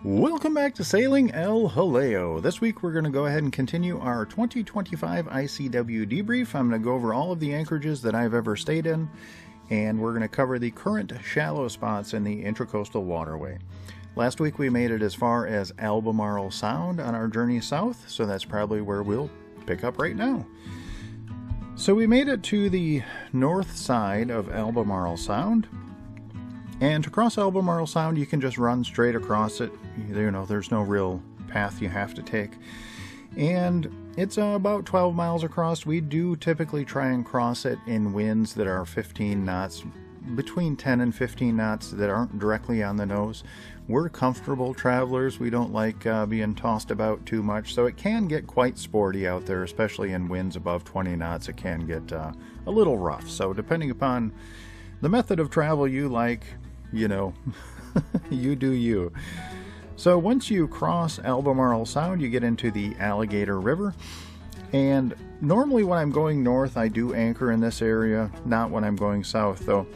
Welcome back to Sailing El Jaleo. This week we're going to go ahead and continue our 2025 ICW Debrief. I'm going to go over all of the anchorages that I've ever stayed in, and we're going to cover the current shallow spots in the Intracoastal Waterway. Last week we made it as far as Albemarle Sound on our journey south, so that's probably where we'll pick up right now. So we made it to the north side of Albemarle Sound. And to cross Albemarle Sound, you can just run straight across it. You know, there's no real path you have to take. And it's about 12 miles across. We do typically try and cross it in winds that are 15 knots, between 10 and 15 knots that aren't directly on the nose. We're comfortable travelers. We don't like being tossed about too much. So it can get quite sporty out there, especially in winds above 20 knots. It can get a little rough. So depending upon the method of travel you like, you know, you do you. So once you cross Albemarle Sound, you get into the Alligator River. And normally when I'm going north, I do anchor in this area, not when I'm going south though.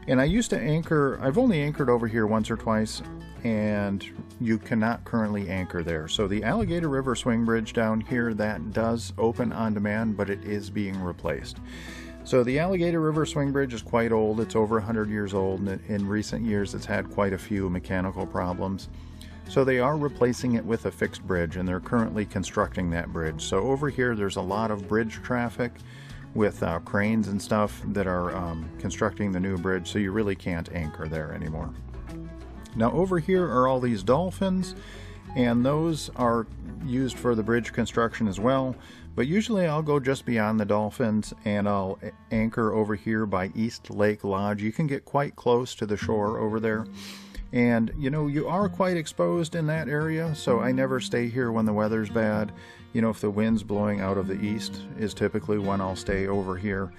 And I used to anchor, I've only anchored over here once or twice, and you cannot currently anchor there. So the Alligator River swing bridge down here, that does open on demand, but it is being replaced. So the Alligator River swing bridge is quite old. It's over 100 years old, and in recent years it's had quite a few mechanical problems. So they are replacing it with a fixed bridge, and they're currently constructing that bridge. So over here there's a lot of bridge traffic with cranes and stuff that are constructing the new bridge, so you really can't anchor there anymore. Now over here are all these dolphins, and those are used for the bridge construction as well. But usually I'll go just beyond the dolphins and I'll anchor over here by East Lake Lodge. You can get quite close to the shore over there. And you know, you are quite exposed in that area, so I never stay here when the weather's bad. You know, if the wind's blowing out of the east is typically when I'll stay over here.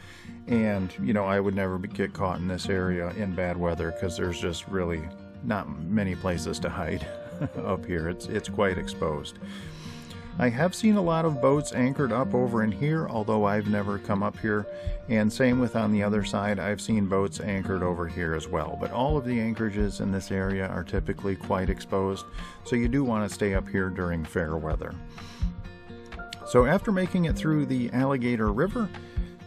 And you know, I would never get caught in this area in bad weather because there's just really not many places to hide up here. It's quite exposed. I have seen a lot of boats anchored up over in here, although I've never come up here, and same with on the other side. I've seen boats anchored over here as well, but all of the anchorages in this area are typically quite exposed, so you do want to stay up here during fair weather. So after making it through the Alligator River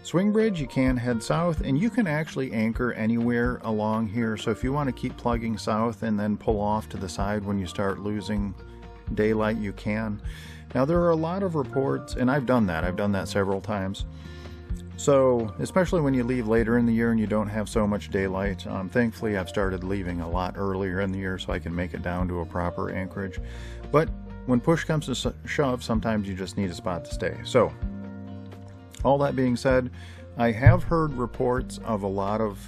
swing bridge, you can head south, and you can actually anchor anywhere along here. So if you want to keep plugging south and then pull off to the side when you start losing daylight, you can. Now there are a lot of reports, and I've done that several times. So especially when you leave later in the year and you don't have so much daylight, thankfully I've started leaving a lot earlier in the year so I can make it down to a proper anchorage. But when push comes to shove, sometimes you just need a spot to stay. So all that being said, I have heard reports of a lot of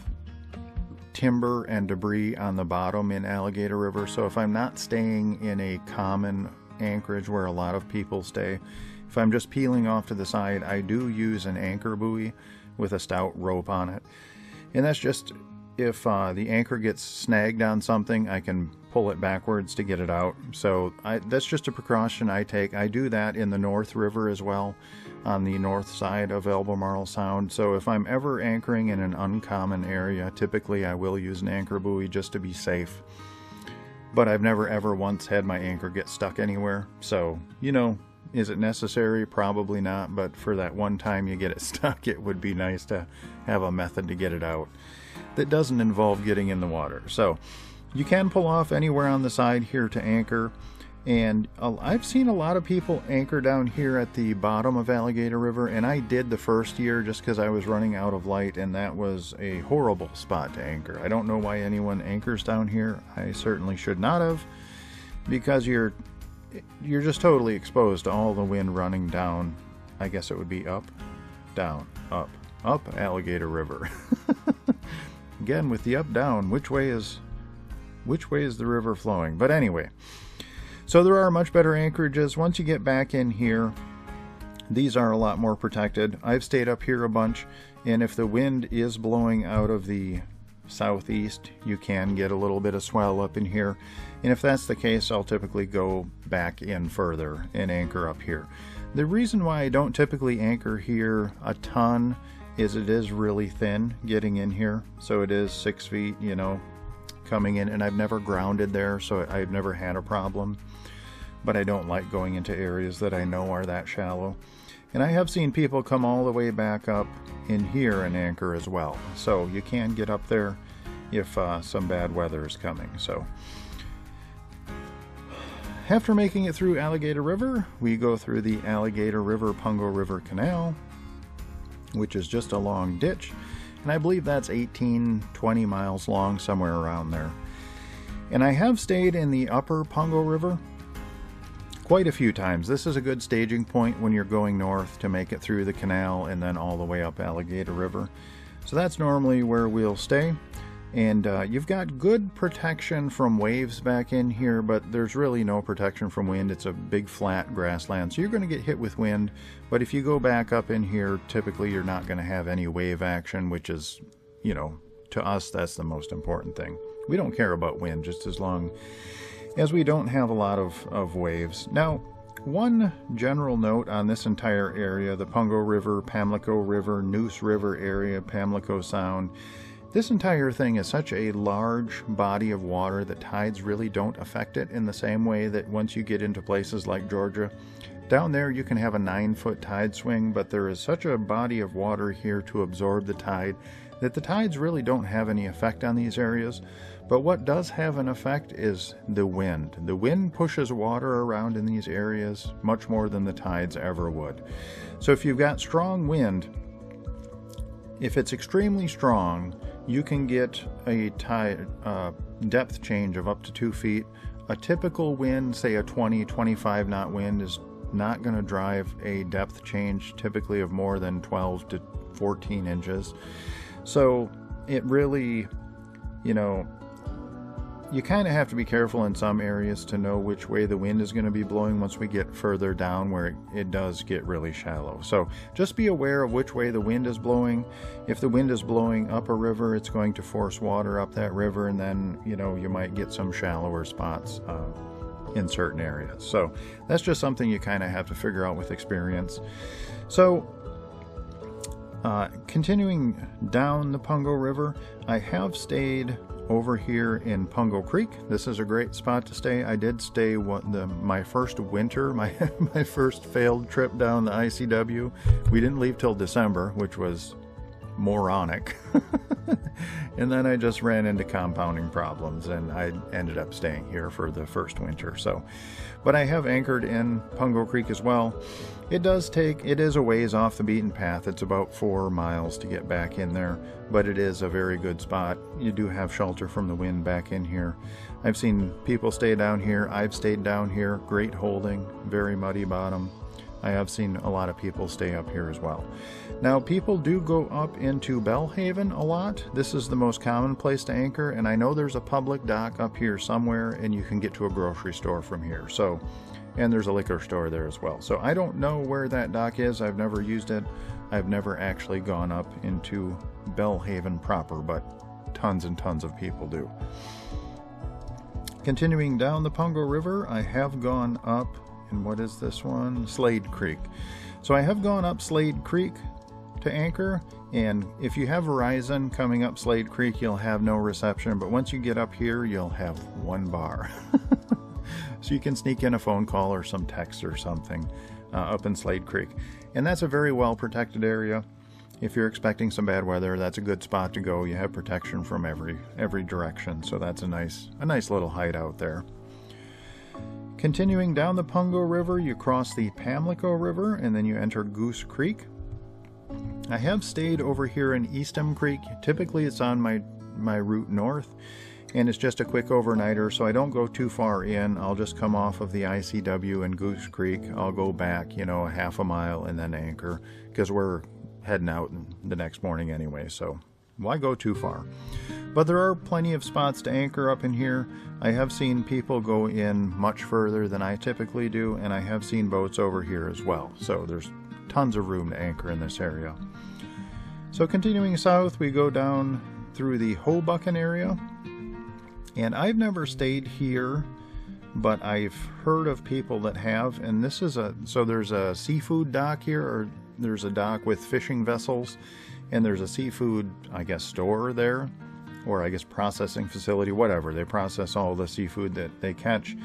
timber and debris on the bottom in Alligator River. So if I'm not staying in a common anchorage where a lot of people stay, if I'm just peeling off to the side, I do use an anchor buoy with a stout rope on it. And that's just if the anchor gets snagged on something, I can pull it backwards to get it out. So that's just a precaution I take. I do that in the North River as well, on the north side of Albemarle Sound. So if I'm ever anchoring in an uncommon area, typically I will use an anchor buoy just to be safe. But I've never ever once had my anchor get stuck anywhere. So, you know, is it necessary? Probably not. But for that one time you get it stuck, it would be nice to have a method to get it out that doesn't involve getting in the water. So you can pull off anywhere on the side here to anchor. And I've seen a lot of people anchor down here at the bottom of Alligator River, and I did the first year just because I was running out of light, and that was a horrible spot to anchor. I don't know why anyone anchors down here. I certainly should not have, because you're just totally exposed to all the wind running down. I guess it would be up, down, up Alligator River. Again, with the up down, which way is the river flowing? But anyway, so there are much better anchorages. Once you get back in here, these are a lot more protected. I've stayed up here a bunch, and if the wind is blowing out of the southeast, you can get a little bit of swell up in here. And if that's the case, I'll typically go back in further and anchor up here. The reason why I don't typically anchor here a ton is it is really thin getting in here. So it is 6 feet, you know, coming in, and I've never grounded there, so I've never had a problem. But I don't like going into areas that I know are that shallow. And I have seen people come all the way back up in here and anchor as well. So you can get up there if some bad weather is coming. So after making it through Alligator River, we go through the Alligator River Pungo River Canal, which is just a long ditch. And I believe that's 18-20 miles long, somewhere around there. And I have stayed in the upper Pungo River quite a few times. This is a good staging point when you're going north to make it through the canal and then all the way up Alligator River. So that's normally where we'll stay. And you've got good protection from waves back in here, but there's really no protection from wind. It's a big flat grassland, so you're going to get hit with wind. But if you go back up in here, typically you're not going to have any wave action, which is, you know, to us, that's the most important thing. We don't care about wind, just as long as we don't have a lot of waves. Now, one general note on this entire area, the Pungo River, Pamlico River, Noose River area, Pamlico Sound, this entire thing is such a large body of water that tides really don't affect it in the same way that once you get into places like Georgia. Down there you can have a 9-foot tide swing, but there is such a body of water here to absorb the tide that the tides really don't have any effect on these areas. But what does have an effect is the wind. The wind pushes water around in these areas much more than the tides ever would. So if you've got strong wind, if it's extremely strong, you can get a tide depth change of up to 2 feet. A typical wind, say a 20-25 knot wind, is not going to drive a depth change typically of more than 12 to 14 inches. So it really, you know, you kind of have to be careful in some areas to know which way the wind is going to be blowing once we get further down where it does get really shallow. So just be aware of which way the wind is blowing. If the wind is blowing up a river, it's going to force water up that river, and then, you know, you might get some shallower spots in certain areas. So that's just something you kind of have to figure out with experience. So continuing down the Pungo River, I have stayed over here in Pungo Creek. This is a great spot to stay. I did stay my first winter, my first failed trip down the ICW. We didn't leave till December, which was moronic. And then I just ran into compounding problems, and I ended up staying here for the first winter. So, but I have anchored in Pungo Creek as well. It is a ways off the beaten path. It's about 4 miles to get back in there, but it is a very good spot. You do have shelter from the wind back in here. I've seen people stay down here. I've stayed down here. Great holding, very muddy bottom. I have seen a lot of people stay up here as well. Now, people do go up into Belhaven a lot. This is the most common place to anchor, and I know there's a public dock up here somewhere, and you can get to a grocery store from here. So, and there's a liquor store there as well. So I don't know where that dock is. I've never used it. I've never actually gone up into Belhaven proper, but tons and tons of people do. Continuing down the Pungo River, I have gone up, and what is this one? Slade Creek. So I have gone up Slade Creek to anchor, and if you have Verizon coming up Slade Creek, you'll have no reception, but once you get up here, you'll have 1 bar. So you can sneak in a phone call or some text or something up in Slade Creek. And that's a very well protected area. If you're expecting some bad weather, that's a good spot to go. You have protection from every direction, so that's a nice little hideout there. Continuing down the Pungo River, you cross the Pamlico River, and then you enter Goose Creek. I have stayed over here in Eastham Creek. Typically it's on my route north, and it's just a quick overnighter, so I don't go too far in. I'll just come off of the ICW in Goose Creek. I'll go back, you know, a half a mile and then anchor, because we're heading out the next morning anyway, so why go too far? But there are plenty of spots to anchor up in here. I have seen people go in much further than I typically do, and I have seen boats over here as well. So there's tons of room to anchor in this area. So continuing south, we go down through the Hoboken area. And I've never stayed here, but I've heard of people that have, and this is so there's a seafood dock here, or there's a dock with fishing vessels, and there's a seafood, I guess, store there, or I guess processing facility, whatever. They process all the seafood that they catch.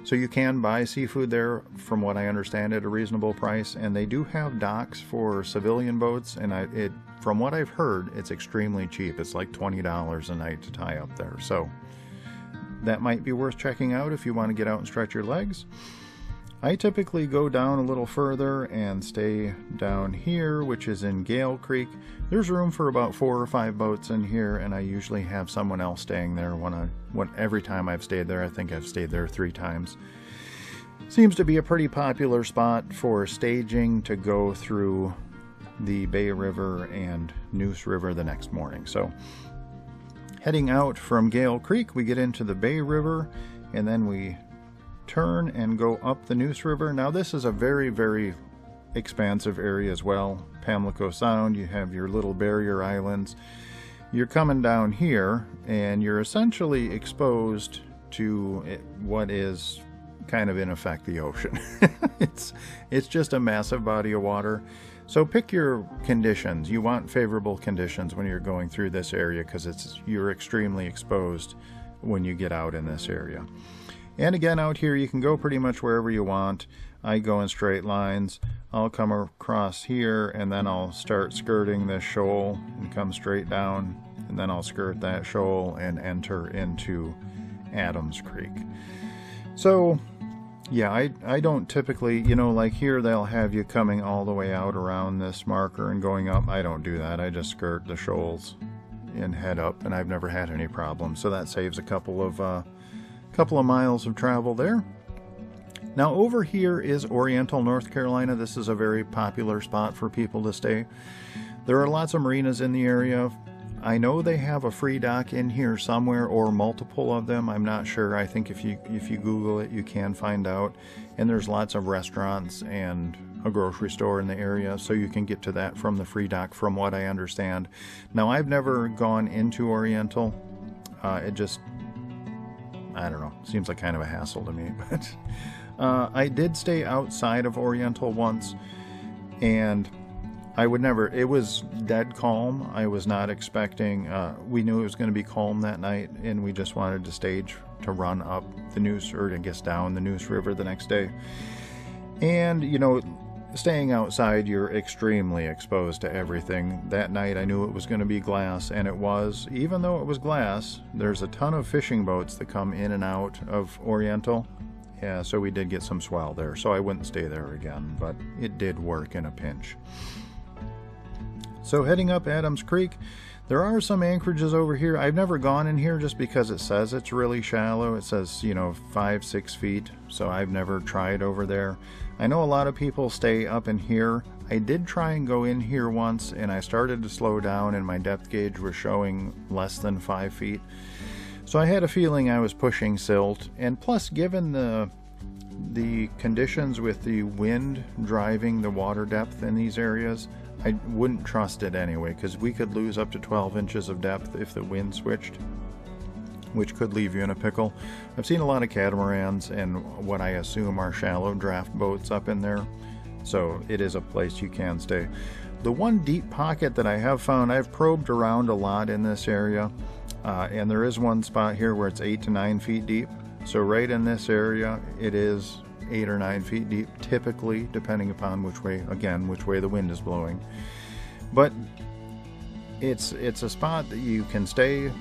So you can buy seafood there, from what I understand, at a reasonable price. And they do have docks for civilian boats, and from what I've heard, it's extremely cheap. It's like $20 a night to tie up there. So that might be worth checking out if you want to get out and stretch your legs. I typically go down a little further and stay down here, which is in Gale Creek. There's room for about 4 or 5 boats in here, and I usually have someone else staying there every time I've stayed there. I think I've stayed there 3 times. Seems to be a pretty popular spot for staging to go through the Bay River and Neuse River the next morning. So heading out from Gale Creek, we get into the Bay River, and then we turn and go up the Neuse River. Now this is a very, very expansive area as well. Pamlico Sound, you have your little barrier islands. You're coming down here and you're essentially exposed to what is kind of in effect the ocean. It's just a massive body of water. So pick your conditions. You want favorable conditions when you're going through this area, because you're extremely exposed when you get out in this area. And again, out here you can go pretty much wherever you want. I go in straight lines. I'll come across here and then I'll start skirting this shoal and come straight down, and then I'll skirt that shoal and enter into Adams Creek. So yeah, I don't typically, like here they'll have you coming all the way out around this marker and going up. I don't do that. I just skirt the shoals and head up, and I've never had any problems. So that saves a couple of miles of travel there. Now over here is Oriental, North Carolina. This is a very popular spot for people to stay. There are lots of marinas in the area. I know they have a free dock in here somewhere, or multiple of them. I'm not sure. I think if you Google it, you can find out. And there's lots of restaurants and a grocery store in the area, so you can get to that from the free dock, from what I understand. Now I've never gone into Oriental. It just, I don't know, seems like kind of a hassle to me. But I did stay outside of Oriental once, and I would never, it was dead calm. I was not expecting, we knew it was going to be calm that night, and we just wanted to stage to run up the Neuse, or I guess down the Neuse River the next day. And, staying outside, you're extremely exposed to everything. That night I knew it was going to be glass, and it was. Even though it was glass, there's a ton of fishing boats that come in and out of Oriental. Yeah, so we did get some swell there, so I wouldn't stay there again, but it did work in a pinch. So heading up Adams Creek, there are some anchorages over here. I've never gone in here just because it says it's really shallow. It says, 5-6 feet, so I've never tried over there. I know a lot of people stay up in here. I did try and go in here once, and I started to slow down, and my depth gauge was showing less than 5 feet. So I had a feeling I was pushing silt, and plus, given the conditions with the wind driving the water depth in these areas, I wouldn't trust it anyway, because we could lose up to 12 inches of depth if the wind switched, which could leave you in a pickle. I've seen a lot of catamarans and what I assume are shallow draft boats up in there, so it is a place you can stay. The one deep pocket that I have found, I've probed around a lot in this area, and there is one spot here where it's 8 to 9 feet deep. So right in this area, it is 8 or 9 feet deep, typically, depending upon which way the wind is blowing. But it's a spot that you can stay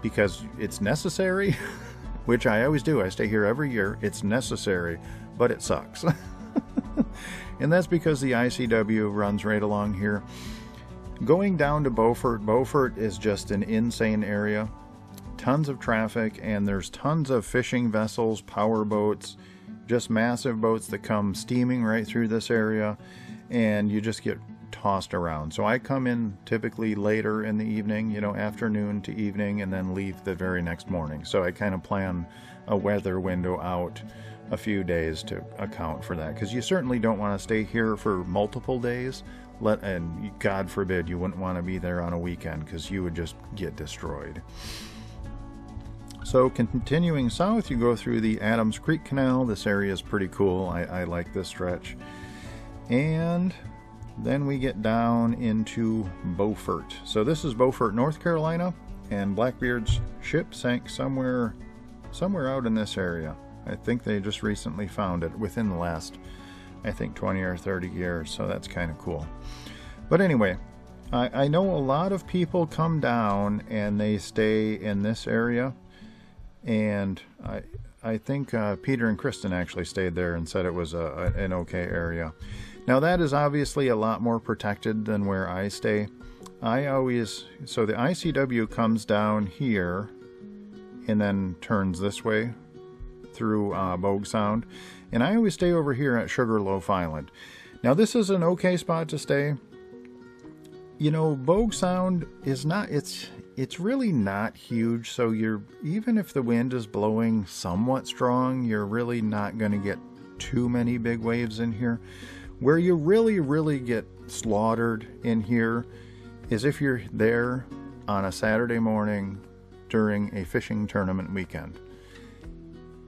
because it's necessary, which I always do. I stay here every year. It's necessary, but it sucks. And that's because the ICW runs right along here. Going down to Beaufort is just an insane area. Tons of traffic, and there's tons of fishing vessels, power boats, just massive boats that come steaming right through this area, and you just get tossed around. So I come in typically later in the evening, afternoon to evening, and then leave the very next morning. So I kind of plan a weather window out a few days to account for that, because you certainly don't want to stay here for multiple days, and God forbid you wouldn't want to be there on a weekend, because you would just get destroyed. So continuing south, you go through the Adams Creek Canal. This area is pretty cool. I like this stretch. And then we get down into Beaufort. So this is Beaufort, North Carolina, and Blackbeard's ship sank somewhere out in this area. I think they just recently found it within the last, I think, 20 or 30 years, so that's kind of cool. But anyway, I know a lot of people come down and they stay in this area, and I think Peter and Kristen actually stayed there and said it was an okay area. Now that is obviously a lot more protected than where I stay. So the ICW comes down here and then turns this way through Bogue Sound, and I always stay over here at Sugarloaf Island. Now this is an okay spot to stay. You know, Bogue Sound is not, it's really not huge, so even if the wind is blowing somewhat strong, you're really not going to get too many big waves in here. Where you really get slaughtered in here is if you're there on a Saturday morning during a fishing tournament weekend.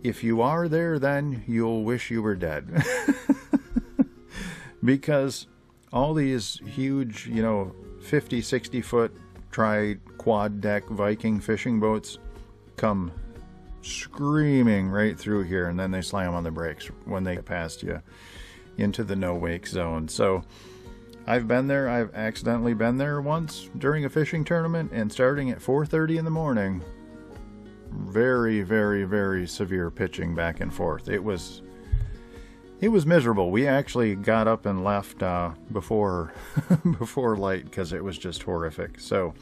If you are there, then you'll wish you were dead. Because all these huge, 50, 60 foot quad deck Viking fishing boats come screaming right through here, and then they slam on the brakes when they get past you into the no wake zone. So I've been there. I've accidentally been there once during a fishing tournament, and starting at 4:30 in the morning, very severe pitching back and forth. It was miserable. We actually got up and left before light because it was just horrific. So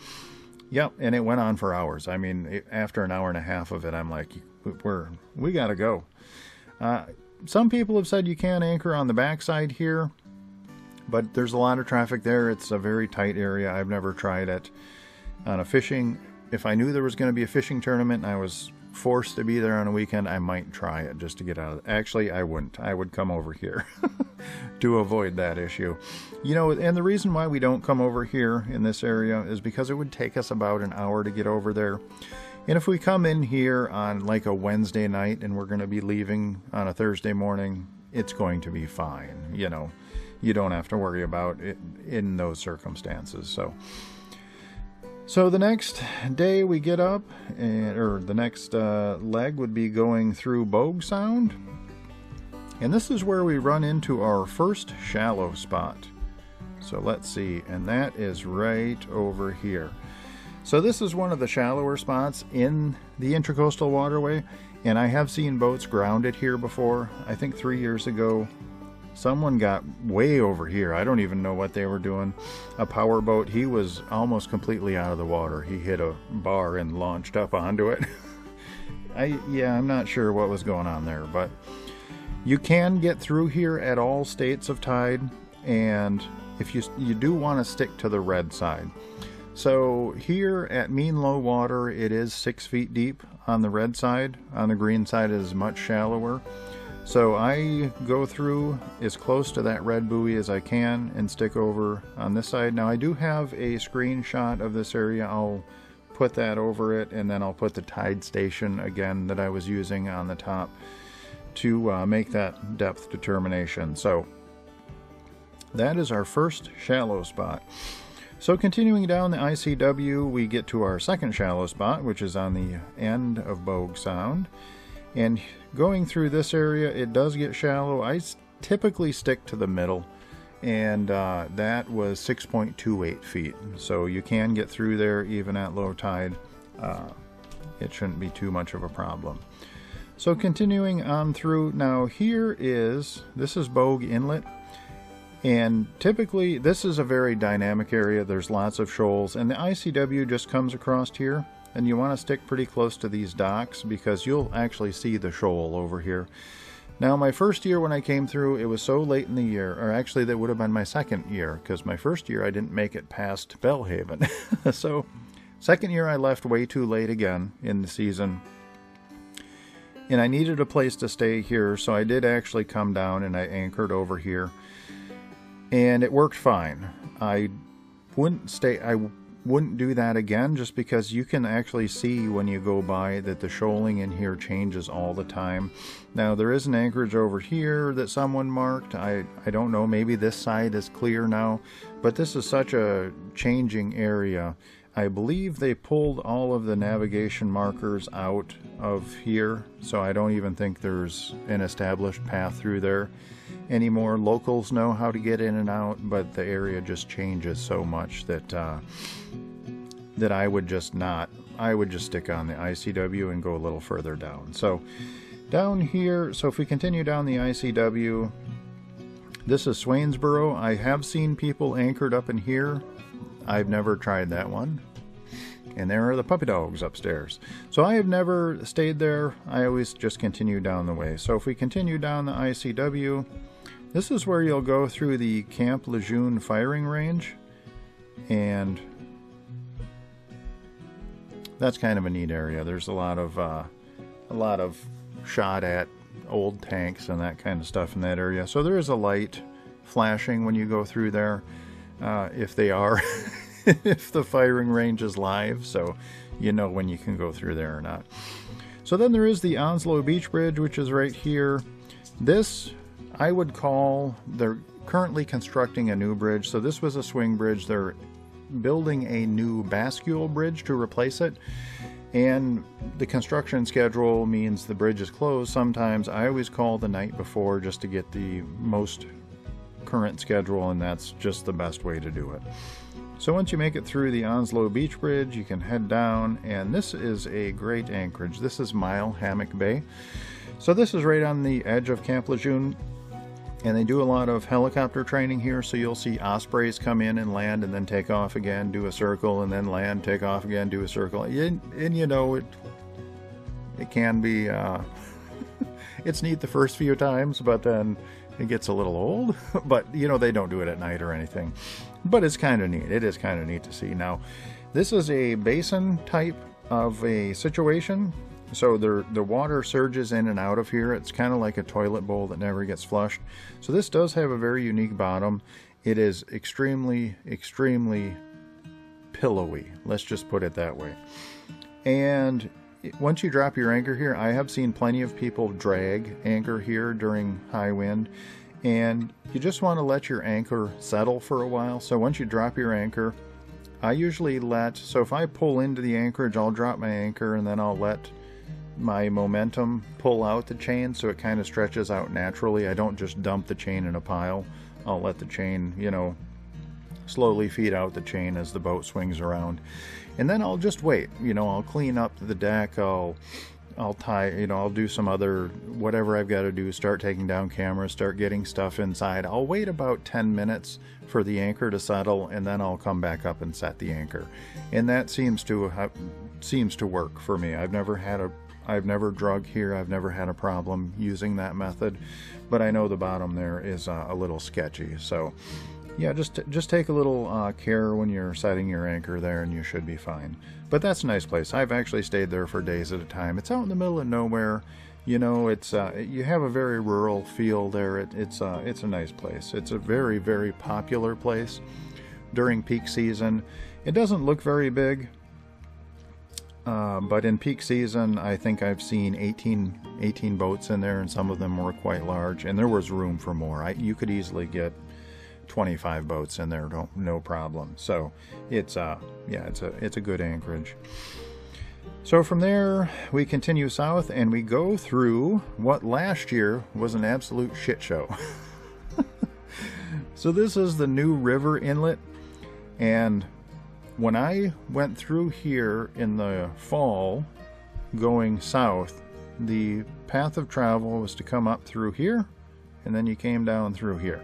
yep, and it went on for hours. I mean, after an hour and a half of it, I'm like, we gotta go. Some people have said you can anchor on the backside here, but there's a lot of traffic there. It's a very tight area. I've never tried it on a fishing. If I knew there was going to be a fishing tournament and I was forced to be there on a weekend, I might try it just to get out of it. Actually, I wouldn't. I would come over here to avoid that issue. And the reason why we don't come over here in this area is because it would take us about an hour to get over there. And if we come in here on like a Wednesday night and we're going to be leaving on a Thursday morning, it's going to be fine. You don't have to worry about it in those circumstances. So the next day we get up, or the next leg would be going through Bogue Sound. And this is where we run into our first shallow spot. So let's see, and that is right over here. So this is one of the shallower spots in the Intracoastal Waterway, and I have seen boats grounded here before. I think 3 years ago, someone got way over here. I don't even know what they were doing. A power boat, he was almost completely out of the water. He hit a bar and launched up onto it. I'm not sure what was going on there, but you can get through here at all states of tide, and if you do want to stick to the red side. So here at mean low water, it is 6 feet deep on the red side. On the green side, it is much shallower. So I go through as close to that red buoy as I can and stick over on this side. Now I do have a screenshot of this area. I'll put that over it, and then I'll put the tide station again that I was using on the top to make that depth determination. So that is our first shallow spot. So continuing down the ICW, we get to our second shallow spot, which is on the end of Bogue Sound. And going through this area, it does get shallow. I typically stick to the middle, and that was 6.28 feet. So you can get through there even at low tide. It shouldn't be too much of a problem. So continuing on through, now this is Bogue Inlet. And typically, this is a very dynamic area. There's lots of shoals, and the ICW just comes across here. And you want to stick pretty close to these docks because you'll actually see the shoal over here. Now, my first year when I came through, it was so late in the year, or actually that would have been my second year, because my first year I didn't make it past Bellhaven. So, second year I left way too late again in the season. And I needed a place to stay here, so I did actually come down and I anchored over here. And it worked fine. I wouldn't do that again, just because you can actually see when you go by that the shoaling in here changes all the time. Now there is an anchorage over here that someone marked. I don't know, maybe this side is clear now, but this is such a changing area. I believe they pulled all of the navigation markers out of here, so I don't even think there's an established path through there anymore. Locals know how to get in and out, but the area just changes so much that that I would just stick on the ICW and go a little further down. So down here, so if we continue down the ICW, this is Swainsboro. I have seen people anchored up in here. I've never tried that one. And there are the puppy dogs upstairs. So I have never stayed there. I always just continue down the way. So if we continue down the ICW, this is where you'll go through the Camp Lejeune firing range. And that's kind of a neat area. There's a lot of shot at old tanks and that kind of stuff in that area. So there is a light flashing when you go through there, if they are, if the firing range is live, so you know when you can go through there or not. So then there is the Onslow Beach Bridge, which is right here. This, I would call, they're currently constructing a new bridge. So this was a swing bridge. They're building a new bascule bridge to replace it. And the construction schedule means the bridge is closed sometimes. I always call the night before just to get the most current schedule, and that's just the best way to do it. So once you make it through the Onslow Beach Bridge, you can head down, and this is a great anchorage. This is Mile Hammock Bay. So this is right on the edge of Camp Lejeune, and they do a lot of helicopter training here, so you'll see ospreys come in and land and then take off again, do a circle, and then land, take off again, do a circle. And you know, it can be, it's neat the first few times, but then it gets a little old. But, you know, they don't do it at night or anything. But it's kind of neat. It is kind of neat to see. Now, this is a basin type of a situation. So the water surges in and out of here. It's kind of like a toilet bowl that never gets flushed. So this does have a very unique bottom. It is extremely, extremely pillowy. Let's just put it that way. And once you drop your anchor here, I have seen plenty of people drag anchor here during high wind. And you just want to let your anchor settle for a while. So once you drop your anchor, I usually so if I pull into the anchorage, I'll drop my anchor and then I'll let my momentum pull out the chain so it kind of stretches out naturally. I don't just dump the chain in a pile. I'll let the chain, you know, slowly feed out the chain as the boat swings around. And then I'll just wait. You know, I'll clean up the deck, I'll tie, you know, I'll do some other, whatever I've got to do, start taking down cameras, start getting stuff inside. I'll wait about 10 minutes for the anchor to settle, and then I'll come back up and set the anchor. And that seems to work for me. I've never drug here. I've never had a problem using that method, but I know the bottom there is a little sketchy. So yeah, just take a little care when you're setting your anchor there, and you should be fine. But that's a nice place. I've actually stayed there for days at a time. It's out in the middle of nowhere. You know, it's you have a very rural feel there. It's a nice place. It's a very, very popular place during peak season. It doesn't look very big, but in peak season, I think I've seen 18 boats in there, and some of them were quite large, and there was room for more. You could easily get 25 boats in there, no problem. So it's a good anchorage. So from there we continue south and we go through what last year was an absolute shit show. So this is the New River Inlet, and when I went through here in the fall going south, the path of travel was to come up through here, and then you came down through here.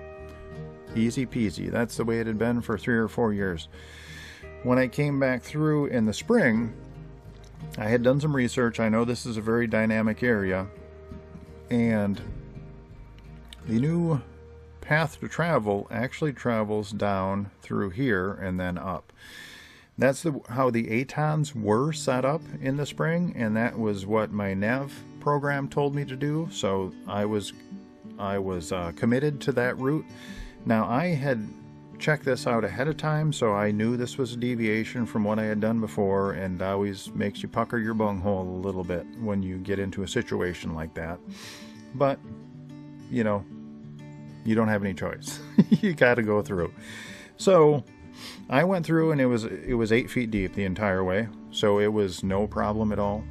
Easy peasy. That's the way it had been for 3 or 4 years. When I came back through in the spring, I had done some research. I know this is a very dynamic area, and the new path to travel actually travels down through here and then up. That's how the ATONs were set up in the spring, and that was what my nav program told me to do. So I was committed to that route. Now I had check this out ahead of time, so I knew this was a deviation from what I had done before, and always makes you pucker your bunghole a little bit when you get into a situation like that. But, you know, you don't have any choice. You got to go through. So I went through, and it was 8 feet deep the entire way, so it was no problem at all.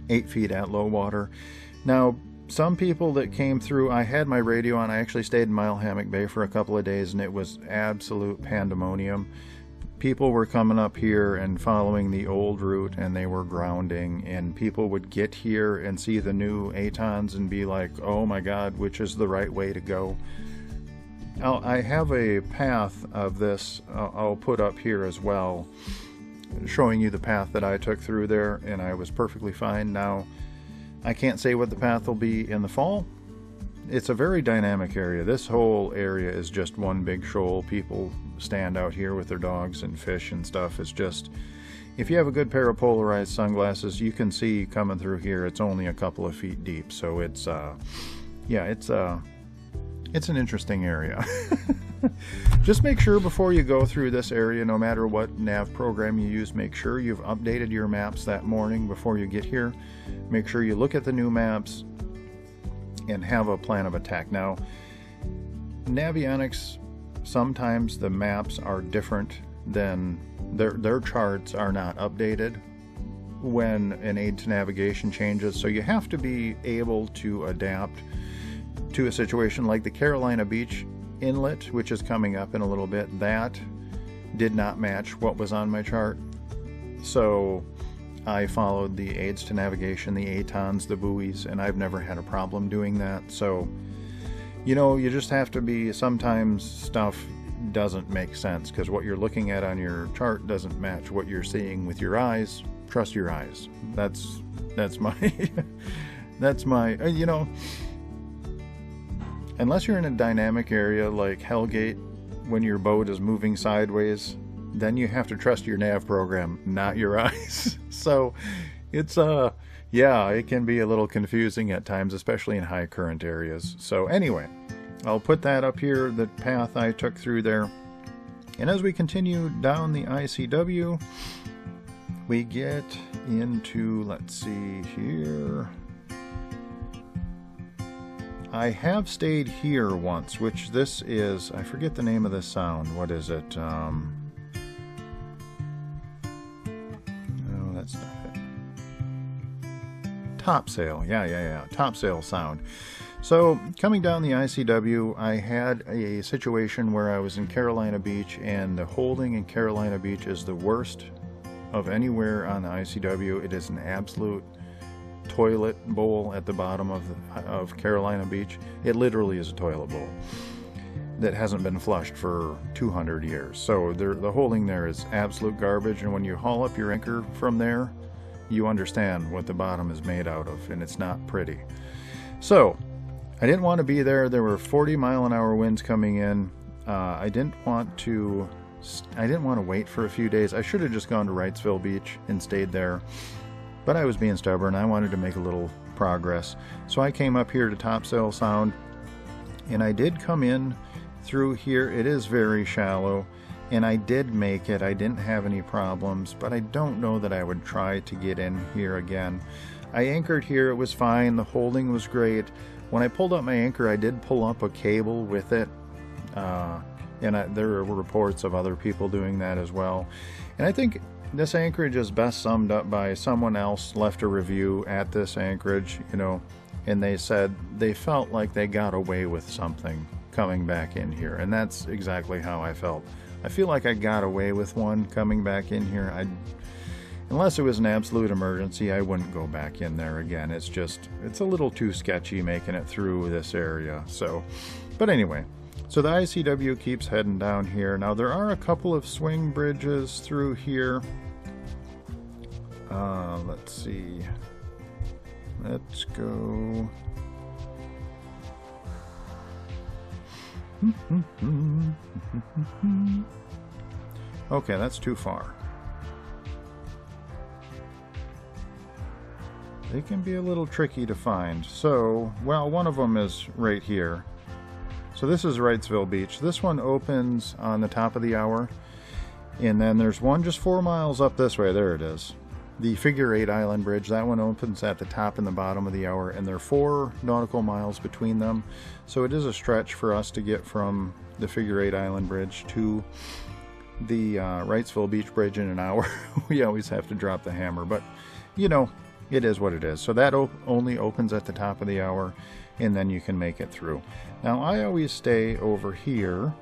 8 feet at low water. Now, some people that came through, I had my radio on. I actually stayed in Mile Hammock Bay for a couple of days, and it was absolute pandemonium. People were coming up here and following the old route, and they were grounding, and people would get here and see the new Atons and be like, oh my God, which is the right way to go? I have a path of this I'll put up here as well, showing you the path that I took through there, and I was perfectly fine. Now, I can't say what the path will be in the fall. It's a very dynamic area. This whole area is just one big shoal. People stand out here with their dogs and fish and stuff. It's just, if you have a good pair of polarized sunglasses, you can see coming through here. It's only a couple of feet deep, so it's yeah, it's an interesting area. Just make sure before you go through this area, no matter what nav program you use, make sure you've updated your maps that morning before you get here. Make sure you look at the new maps and have a plan of attack. Now, Navionics, sometimes the maps are different than their charts are not updated when an aid to navigation changes, so you have to be able to adapt to a situation like the Carolina Beach Inlet, which is coming up in a little bit. That did not match what was on my chart, so I followed the aids to navigation, the Atons, the buoys, and I've never had a problem doing that. So, you know, you just have to be, sometimes stuff doesn't make sense because what you're looking at on your chart doesn't match what you're seeing with your eyes. Trust your eyes. That's my that's my you know, unless you're in a dynamic area like Hellgate, when your boat is moving sideways, then you have to trust your nav program, not your eyes. So it's yeah, it can be a little confusing at times, especially in high current areas. So anyway, I'll put that up here, the path I took through there. And as we continue down the ICW, we get into, let's see here, I have stayed here once, which this is, I forget the name of this sound. What is it? No, that's not it. Topsail. Yeah. Topsail Sound. So, coming down the ICW, I had a situation where I was in Carolina Beach, and the holding in Carolina Beach is the worst of anywhere on the ICW. It is an absolute toilet bowl at the bottom of Carolina Beach. It literally is a toilet bowl that hasn't been flushed for 200 years. So the holding there is absolute garbage, and when you haul up your anchor from there, you understand what the bottom is made out of, and it's not pretty. So I didn't want to be there. There were 40-mile-an-hour winds coming in. I didn't want to wait for a few days. I should have just gone to Wrightsville Beach and stayed there. But I was being stubborn. I wanted to make a little progress. So I came up here to Topsail Sound, and I did come in through here. It is very shallow, and I did make it. I didn't have any problems, but I don't know that I would try to get in here again. I anchored here. It was fine. The holding was great. When I pulled up my anchor, I did pull up a cable with it, and there were reports of other people doing that as well. And I think this anchorage is best summed up by someone else left a review at this anchorage, you know, and they said they felt like they got away with something coming back in here, and that's exactly how I felt. I feel like I got away with one coming back in here. Unless it was an absolute emergency, I wouldn't go back in there again. It's a little too sketchy making it through this area. So, but anyway, so the ICW keeps heading down here. Now there are a couple of swing bridges through here. Let's see. Let's go. Okay, that's too far. They can be a little tricky to find. So, well, one of them is right here. So So this is Wrightsville Beach. This one opens on the top of the hour, and then there's one just 4 miles up this way. There it is. The Figure 8 Island Bridge, that one opens at the top and the bottom of the hour, and there are 4 nautical miles between them. So it is a stretch for us to get from the Figure 8 Island Bridge to the Wrightsville Beach Bridge in an hour. We always have to drop the hammer, but you know, it is what it is. So that only opens at the top of the hour, and then you can make it through. Now I always stay over here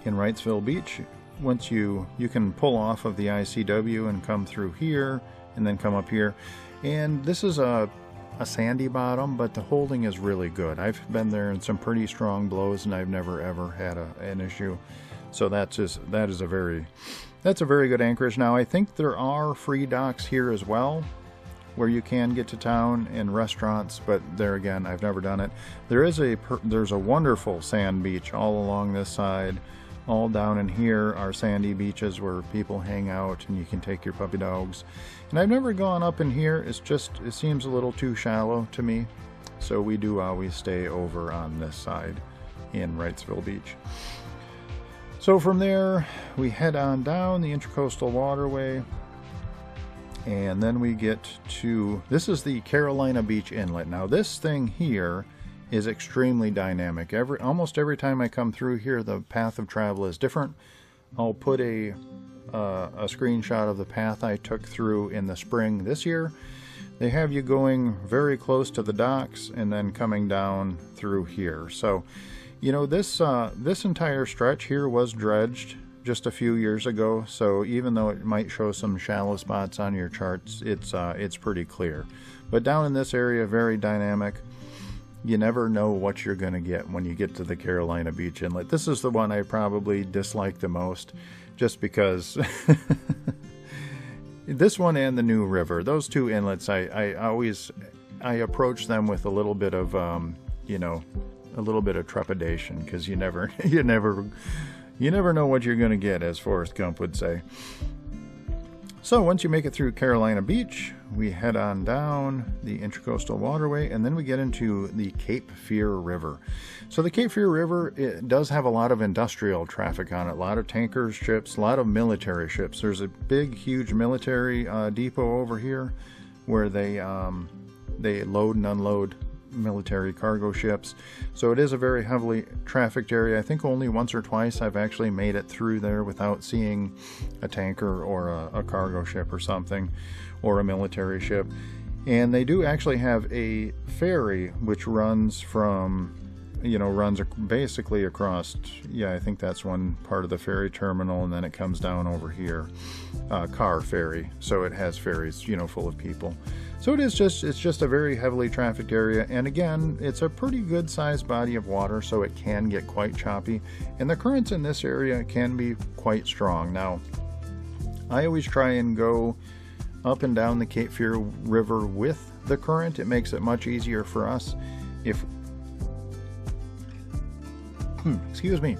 in Wrightsville Beach. Once you can pull off of the ICW and come through here and then come up here, and this is a sandy bottom, but the holding is really good. I've been there in some pretty strong blows, and I've never ever had an issue. So that is a very good anchorage. Now I think there are free docks here as well, where you can get to town, and restaurants, but there again, I've never done it. There's a wonderful sand beach all along this side. All down in here are sandy beaches where people hang out, and you can take your puppy dogs. And I've never gone up in here. It seems a little too shallow to me. So we do always stay over on this side in Wrightsville Beach. So from there, we head on down the Intracoastal Waterway, and then we get to, this is the Carolina Beach Inlet. Now this thing here is extremely dynamic. Almost every time I come through here, the path of travel is different. I'll put a screenshot of the path I took through in the spring this year. They have you going very close to the docks and then coming down through here. So, you know, this entire stretch here was dredged just a few years ago. So even though it might show some shallow spots on your charts, it's pretty clear. But down in this area, very dynamic. You never know what you're going to get when you get to the Carolina Beach Inlet. This is the one I probably dislike the most, just because this one and the New River, those two inlets, I approach them with a little bit of you know, a little bit of trepidation, because you never know what you're going to get, as Forrest Gump would say. So once you make it through Carolina Beach, we head on down the Intracoastal Waterway, and then we get into the Cape Fear River. So the Cape Fear River, it does have a lot of industrial traffic on it, a lot of tankers, ships, a lot of military ships. There's a big, huge military depot over here where they load and unload military cargo ships. So it is a very heavily trafficked area. I think only once or twice I've actually made it through there without seeing a tanker or a cargo ship or something, or a military ship. And they do actually have a ferry which runs from, you know, runs basically across, yeah, I think that's one part of the ferry terminal, and then it comes down over here, car ferry. So it has ferries, you know, full of people. So it's just a very heavily trafficked area, and again, it's a pretty good sized body of water, so it can get quite choppy, and the currents in this area can be quite strong. Now, I always try and go up and down the Cape Fear River with the current. It makes it much easier for us. If excuse me,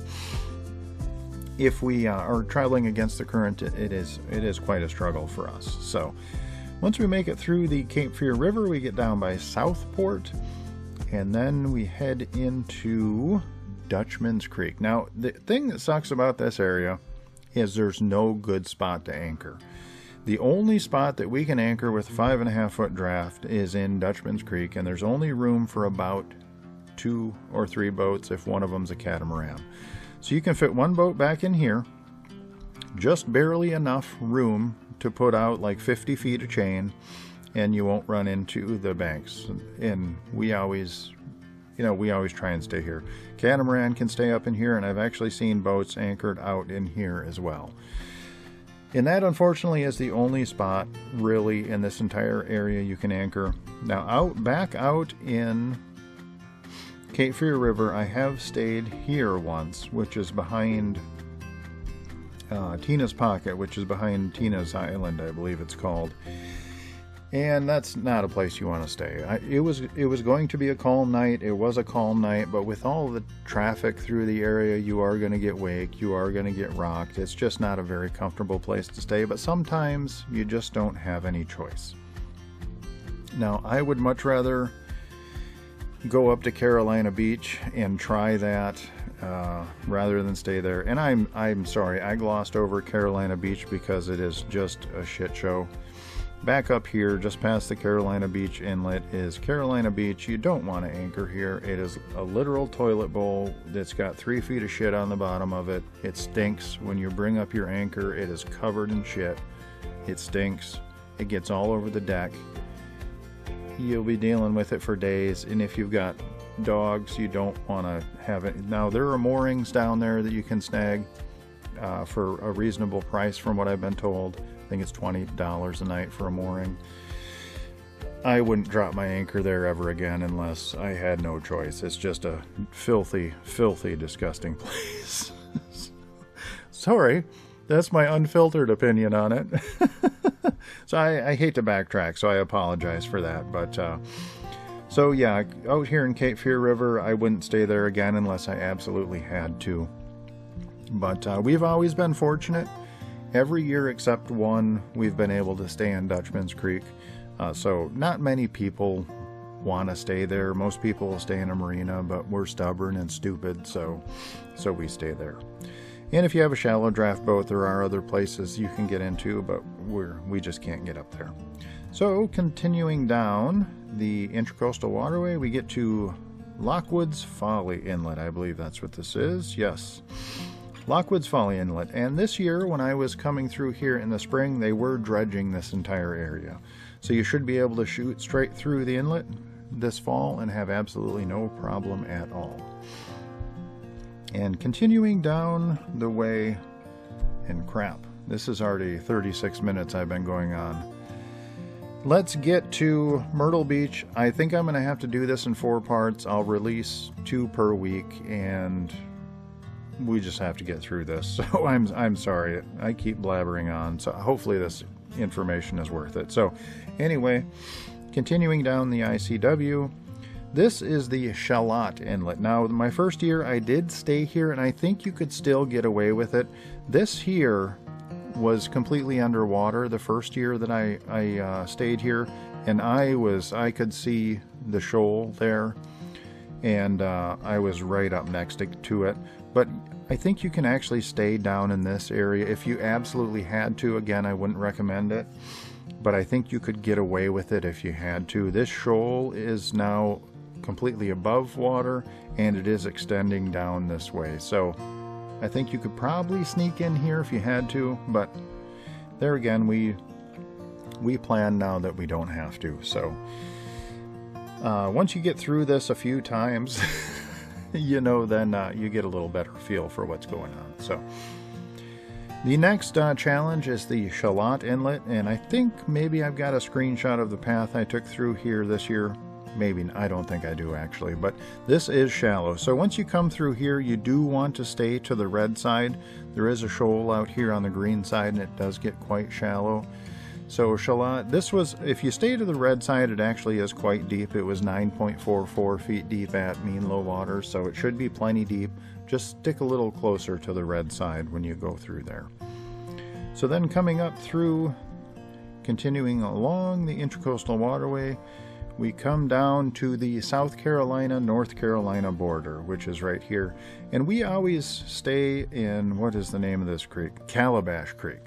if we are traveling against the current, it is quite a struggle for us. So once we make it through the Cape Fear River, we get down by Southport, and then we head into Dutchman's Creek. Now, the thing that sucks about this area is there's no good spot to anchor. The only spot that we can anchor with 5.5 foot draft is in Dutchman's Creek, and there's only room for about 2 or 3 boats if one of them's a catamaran. So you can fit one boat back in here, just barely enough room to put out like 50 feet of chain, and you won't run into the banks. And we always try and stay here. Catamaran can stay up in here, and I've actually seen boats anchored out in here as well. And that, unfortunately, is the only spot really in this entire area you can anchor. Now, back out in Cape Fear River, I have stayed here once, which is behind Tina's Pocket, which is behind Tina's Island, I believe it's called. And that's not a place you want to stay. It was going to be a calm night. It was a calm night, but with all the traffic through the area, you are going to get waked, you are going to get rocked. It's just not a very comfortable place to stay, but sometimes you just don't have any choice. Now, I would much rather go up to Carolina Beach and try that rather than stay there. And I'm sorry, I glossed over Carolina Beach because it is just a shit show. Back up here, just past the Carolina Beach inlet, is Carolina Beach. You don't want to anchor here. It is a literal toilet bowl that's got 3 feet of shit on the bottom of it. It stinks. When you bring up your anchor, it is covered in shit. It stinks. It gets all over the deck. You'll be dealing with it for days, and if you've got dogs, you don't want to have it. Now, there are moorings down there that you can snag for a reasonable price from what I've been told. I think it's $20 a night for a mooring. I wouldn't drop my anchor there ever again unless I had no choice. It's just a filthy, filthy, disgusting place. Sorry, that's my unfiltered opinion on it. So I hate to backtrack, so I apologize for that. But so yeah, out here in Cape Fear River, I wouldn't stay there again unless I absolutely had to. But we've always been fortunate. Every year except one, we've been able to stay in Dutchman's Creek. So not many people want to stay there. Most people will stay in a marina, but we're stubborn and stupid, so we stay there. And if you have a shallow draft boat, there are other places you can get into, but we just can't get up there. So continuing down the Intracoastal Waterway, we get to Lockwood's Folly Inlet. I believe that's what this is. Yes. Lockwood's Folly Inlet. And this year, when I was coming through here in the spring, they were dredging this entire area. So you should be able to shoot straight through the inlet this fall and have absolutely no problem at all. And continuing down the way, and crap, this is already 36 minutes I've been going on. Let's get to Myrtle Beach. I think I'm going to have to do this in 4 parts. I'll release 2 per week, and we just have to get through this. So I'm sorry, I keep blabbering on. So hopefully this information is worth it. So anyway, continuing down the ICW, this is the Shallot Inlet. Now, my first year I did stay here, and I think you could still get away with it. This here was completely underwater the first year that I stayed here, and I could see the shoal there, and I was right up next to it. But I think you can actually stay down in this area if you absolutely had to. Again, I wouldn't recommend it, but I think you could get away with it if you had to. This shoal is now completely above water, and it is extending down this way. So I think you could probably sneak in here if you had to, but there again, we plan now that we don't have to. So once you get through this a few times, you know, then you get a little better feel for what's going on. So the next challenge is the Shallot Inlet, and I think maybe I've got a screenshot of the path I took through here this year. Maybe, I don't think I do actually, but this is shallow. So once you come through here, you do want to stay to the red side. There is a shoal out here on the green side, and it does get quite shallow. So Shallot, this was, if you stay to the red side, it actually is quite deep. It was 9.44 feet deep at mean low water, so it should be plenty deep. Just stick a little closer to the red side when you go through there. So then coming up through, continuing along the Intracoastal Waterway, we come down to the South Carolina, North Carolina border, which is right here. And we always stay in, what is the name of this creek? Calabash Creek.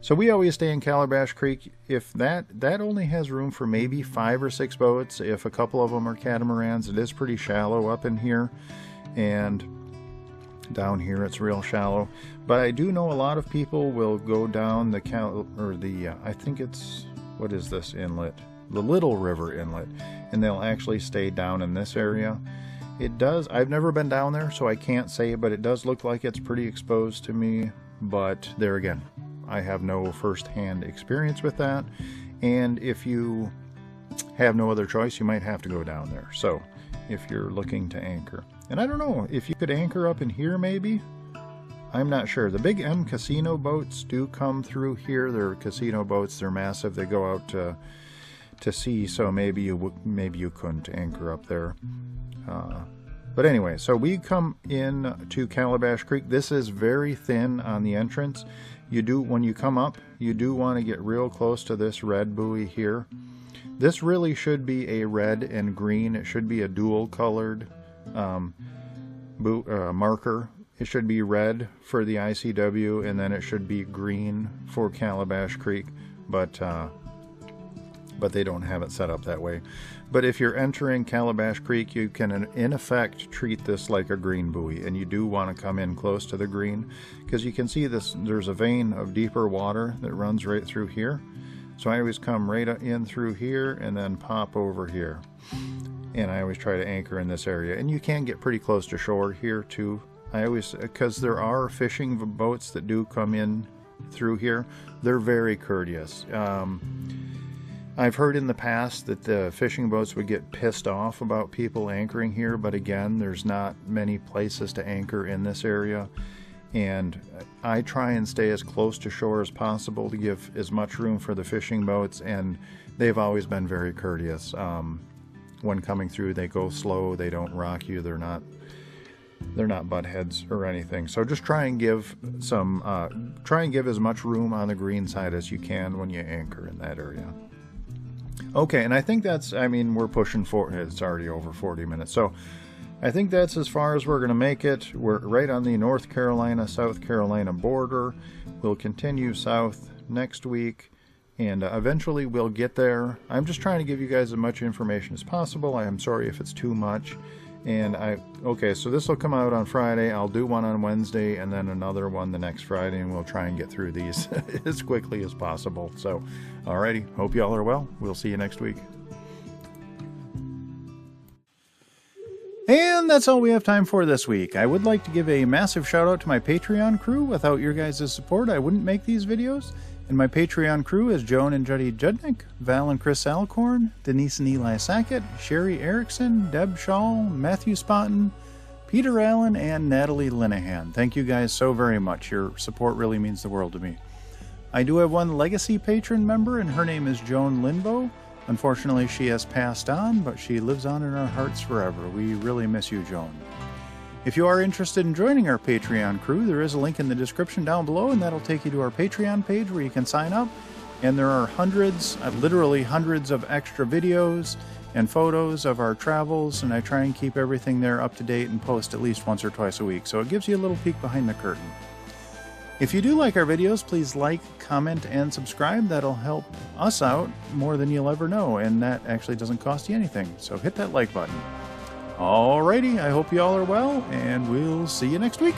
So we always stay in Calabash Creek. If that only has room for maybe 5 or 6 boats. If a couple of them are catamarans, it is pretty shallow up in here. And down here it's real shallow. But I do know a lot of people will go down the I think it's, what is this inlet? The Little River Inlet, and they'll actually stay down in this area. It does, I've never been down there, so I can't say, but it does look like it's pretty exposed to me. But there again, I have no first-hand experience with that, and if you have no other choice, you might have to go down there. So if you're looking to anchor, and I don't know if you could anchor up in here, maybe, I'm not sure. The Big M casino boats do come through here. They're casino boats, they're massive, they go out to sea, so maybe you couldn't anchor up there. But anyway, so we come in to Calabash Creek. This is very thin on the entrance. When you come up, you do want to get real close to this red buoy here. This really should be a red and green. It should be a dual colored marker. It should be red for the ICW, and then it should be green for Calabash Creek, but they don't have it set up that way. But if you're entering Calabash Creek, you can in effect treat this like a green buoy, and you do want to come in close to the green, because you can see this, there's a vein of deeper water that runs right through here. So I always come right in through here and then pop over here, and I always try to anchor in this area. And you can get pretty close to shore here too. I always, because there are fishing boats that do come in through here, they're very courteous. I've heard in the past that the fishing boats would get pissed off about people anchoring here, but again, there's not many places to anchor in this area, and I try and stay as close to shore as possible to give as much room for the fishing boats, and they've always been very courteous. When coming through, they go slow, they don't rock you, they're not butt heads or anything. So just try and give as much room on the green side as you can when you anchor in that area. Okay, and I think that's, I mean, we're pushing for, it's already over 40 minutes, so I think that's as far as we're going to make it. We're right on the North Carolina, South Carolina border. We'll continue south next week, and eventually we'll get there. I'm just trying to give you guys as much information as possible. I am sorry if it's too much. And okay, so this will come out on Friday. I'll do one on Wednesday and then another one the next Friday, and we'll try and get through these as quickly as possible. So, alrighty, hope y'all are well. We'll see you next week. And that's all we have time for this week. I would like to give a massive shout out to my Patreon crew. Without your guys' support, I wouldn't make these videos. And my Patreon crew is Joan and Juddy Judnick, Val and Chris Alcorn, Denise and Eli Sackett, Sherry Erickson, Deb Shaw, Matthew Spotton, Peter Allen, and Natalie Linehan. Thank you guys so very much. Your support really means the world to me. I do have one legacy patron member, and her name is Joan Linbo. Unfortunately, she has passed on, but she lives on in our hearts forever. We really miss you, Joan. If you are interested in joining our Patreon crew, there is a link in the description down below, and that'll take you to our Patreon page where you can sign up. And there are hundreds, literally hundreds of extra videos and photos of our travels, and I try and keep everything there up to date and post at least once or twice a week, so it gives you a little peek behind the curtain. If you do like our videos, please like, comment, and subscribe. That'll help us out more than you'll ever know, and that actually doesn't cost you anything, so hit that like button. Alrighty, I hope you all are well, and we'll see you next week.